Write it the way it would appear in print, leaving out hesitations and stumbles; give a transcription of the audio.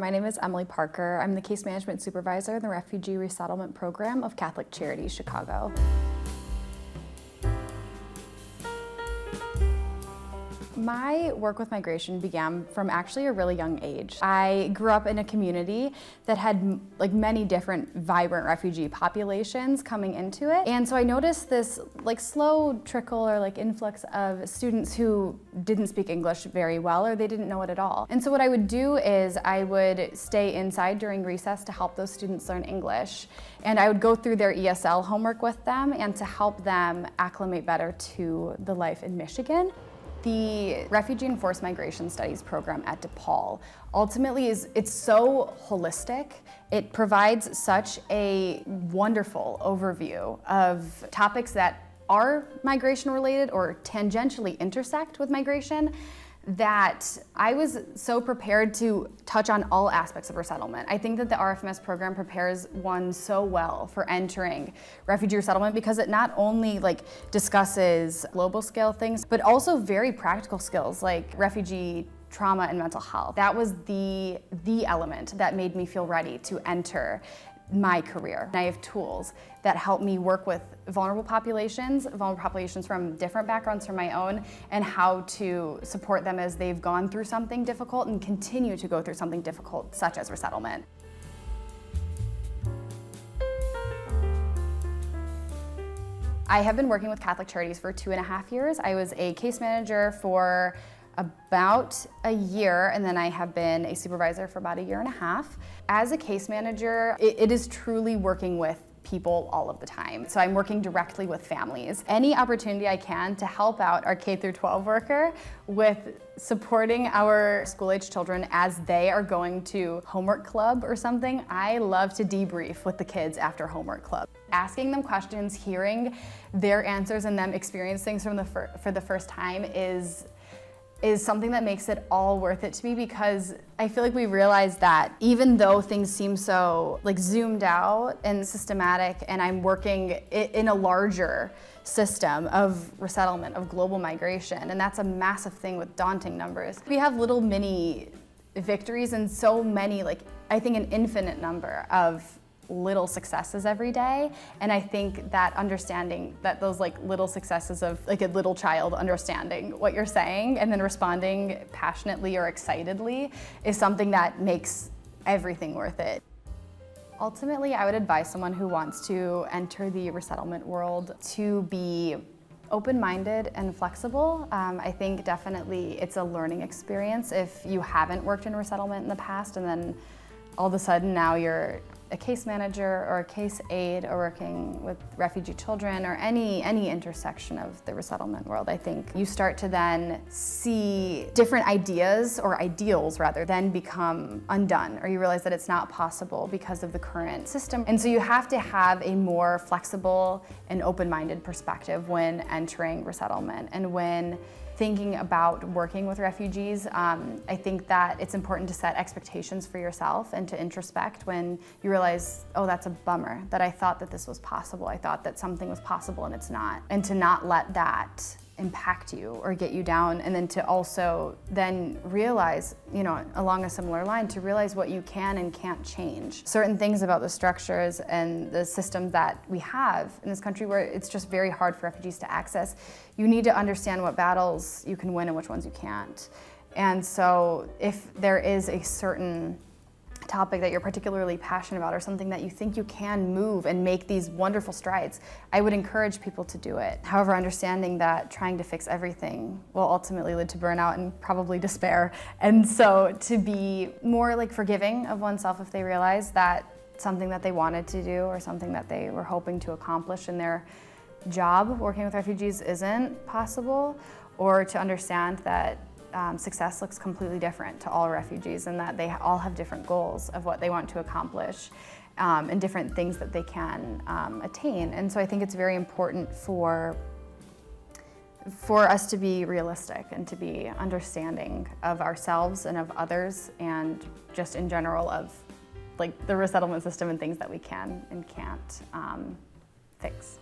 My name is Emily Parker. I'm the Case Management Supervisor in the Refugee Resettlement Program of Catholic Charities, Chicago. My work with migration began from actually a really young age. I grew up in a community that had many different vibrant refugee populations coming into it. And so I noticed this slow trickle or influx of students who didn't speak English very well or they didn't know it at all. And so what I would do is I would stay inside during recess to help those students learn English. And I would go through their ESL homework with them and to help them acclimate better to the life in Michigan. The Refugee and Forced Migration Studies program at DePaul ultimately it's so holistic. It provides such a wonderful overview of topics that are migration related or tangentially intersect with migration that I was so prepared to touch on all aspects of resettlement. I think that the RFMS program prepares one so well for entering refugee resettlement because it not only discusses global scale things, but also very practical skills like refugee trauma and mental health. That was the element that made me feel ready to enter my career. I have tools that help me work with vulnerable populations from different backgrounds from my own, and how to support them as they've gone through something difficult and continue to go through something difficult, such as resettlement. I have been working with Catholic Charities for 2.5 years. I was a case manager for about a year, and then I have been a supervisor for about 1.5 years. As a case manager, it is truly working with people all of the time. So I'm working directly with families. Any opportunity I can to help out our K through 12 worker with supporting our school-age children as they are going to homework club or something, I love to debrief with the kids after homework club. Asking them questions, hearing their answers, and them experience things for the first time is something that makes it all worth it to me, because I feel like we realize that even though things seem so zoomed out and systematic, and I'm working in a larger system of resettlement, of global migration, and that's a massive thing with daunting numbers. We have little mini victories and so many, I think an infinite number of little successes every day. And I think that understanding that those little successes of a little child understanding what you're saying and then responding passionately or excitedly is something that makes everything worth it. Ultimately, I would advise someone who wants to enter the resettlement world to be open-minded and flexible. I think definitely it's a learning experience if you haven't worked in resettlement in the past and then all of a sudden now you're a case manager or a case aide or working with refugee children or any intersection of the resettlement world. I think you start to then see different ideas or ideals rather then become undone, or you realize that it's not possible because of the current system. And so you have to have a more flexible and open-minded perspective when entering resettlement and when thinking about working with refugees. I think that it's important to set expectations for yourself and to introspect when you realize, oh, that's a bummer, that I thought that this was possible. I thought that something was possible and it's not. And to not let that impact you or get you down, and then to also then realize, along a similar line, to realize what you can and can't change. Certain things about the structures and the systems that we have in this country where it's just very hard for refugees to access, you need to understand what battles you can win and which ones you can't. And so if there is a certain topic that you're particularly passionate about or something that you think you can move and make these wonderful strides, I would encourage people to do it. However, understanding that trying to fix everything will ultimately lead to burnout and probably despair. And so to be more forgiving of oneself if they realize that something that they wanted to do or something that they were hoping to accomplish in their job working with refugees isn't possible, or to understand that success looks completely different to all refugees and that they all have different goals of what they want to accomplish and different things that they can attain. And so I think it's very important for us to be realistic and to be understanding of ourselves and of others, and just in general of the resettlement system and things that we can and can't fix.